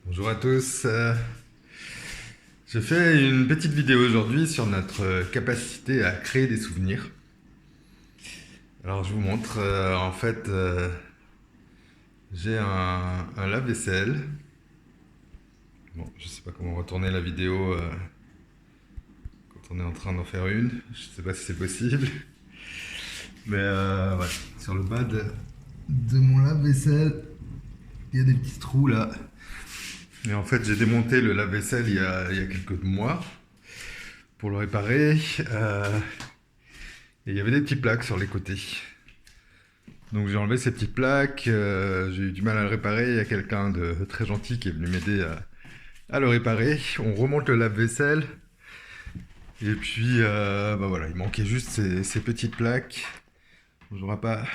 Bonjour à tous. Je fais une petite vidéo aujourd'hui sur notre capacité à créer des souvenirs. Alors je vous montre, j'ai un lave-vaisselle. Bon, je sais pas comment retourner la vidéo quand on est en train d'en faire une. Je sais pas si c'est possible. Mais voilà, sur le bas de mon lave-vaisselle, il y a des petits trous là. Et en fait, j'ai démonté le lave-vaisselle il y a quelques mois pour le réparer. Et il y avait des petites plaques sur les côtés. Donc j'ai enlevé ces petites plaques, j'ai eu du mal à le réparer. Il y a quelqu'un de très gentil qui est venu m'aider à le réparer. On remonte le lave-vaisselle. Et puis, voilà, il manquait juste ces petites plaques. Je ne pas.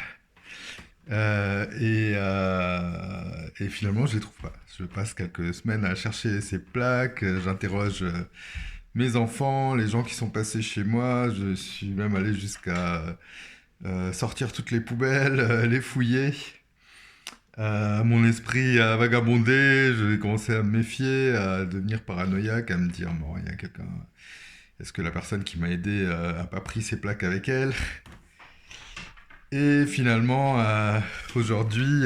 Et finalement, je les trouve pas. Je passe quelques semaines à chercher ces plaques. J'interroge mes enfants, les gens qui sont passés chez moi. Je suis même allé jusqu'à sortir toutes les poubelles, les fouiller. Mon esprit a vagabondé, j'ai commencé à me méfier, à devenir paranoïaque, à me dire, bon, il y a quelqu'un... Est-ce que la personne qui m'a aidé a pas pris ses plaques avec elle? Et finalement, aujourd'hui,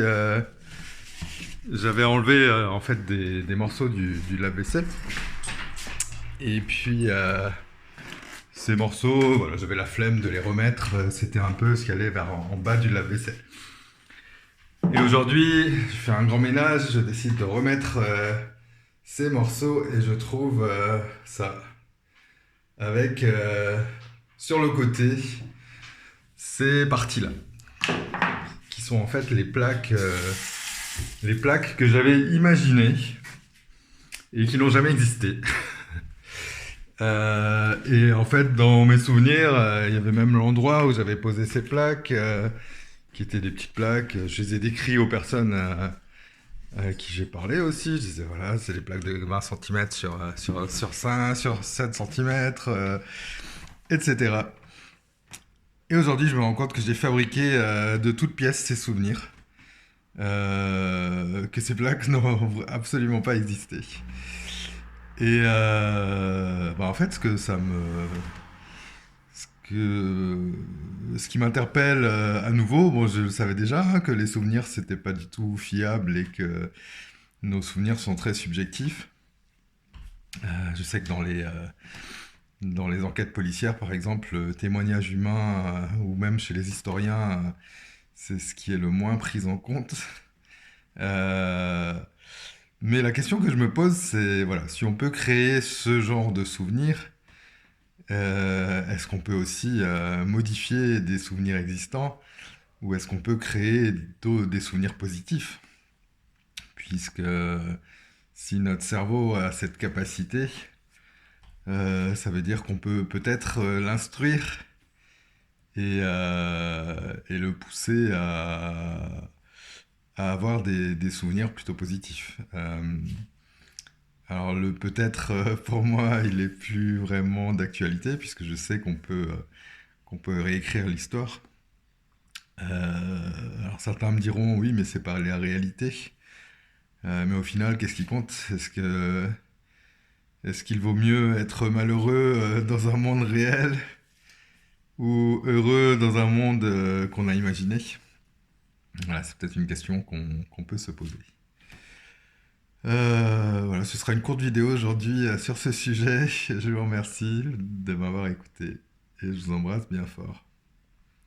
j'avais enlevé en fait des morceaux du lave-vaisselle. Et puis, ces morceaux, voilà, j'avais la flemme de les remettre. C'était un peu ce qui allait vers en bas du lave-vaisselle. Et aujourd'hui, je fais un grand ménage, je décide de remettre ces morceaux et je trouve ça. Avec sur le côté ces parties-là, qui sont en fait les plaques que j'avais imaginées et qui n'ont jamais existé. Et en fait, dans mes souvenirs, il y avait même l'endroit où j'avais posé ces plaques, qui étaient des petites plaques. Je les ai décrites aux personnes à qui j'ai parlé aussi. Je disais, voilà, c'est des plaques de 20 cm sur 5, sur 7 cm, etc. Et aujourd'hui, je me rends compte que j'ai fabriqué de toutes pièces ces souvenirs. Que ces plaques n'ont absolument pas existé. Et en fait, ce qui m'interpelle à nouveau, bon, je le savais déjà, hein, que les souvenirs, c'était pas du tout fiable et que nos souvenirs sont très subjectifs. Je sais que dans les enquêtes policières, par exemple, le témoignage humain, ou même chez les historiens, c'est ce qui est le moins pris en compte. Euh, mais la question que je me pose, c'est voilà, si on peut créer ce genre de souvenirs, est-ce qu'on peut aussi modifier des souvenirs existants ou est-ce qu'on peut créer des souvenirs positifs? Puisque si notre cerveau a cette capacité, ça veut dire qu'on peut peut-être l'instruire et le pousser à avoir des souvenirs plutôt positifs. Alors le peut-être pour moi il est plus vraiment d'actualité puisque je sais qu'on peut réécrire l'histoire. Alors certains me diront oui mais c'est pas la réalité. Mais au final qu'est-ce qui compte? Est-ce qu'il vaut mieux être malheureux dans un monde réel ou heureux dans un monde qu'on a imaginé? Voilà, c'est peut-être une question qu'on peut se poser. Voilà, ce sera une courte vidéo aujourd'hui sur ce sujet. Je vous remercie de m'avoir écouté et je vous embrasse bien fort.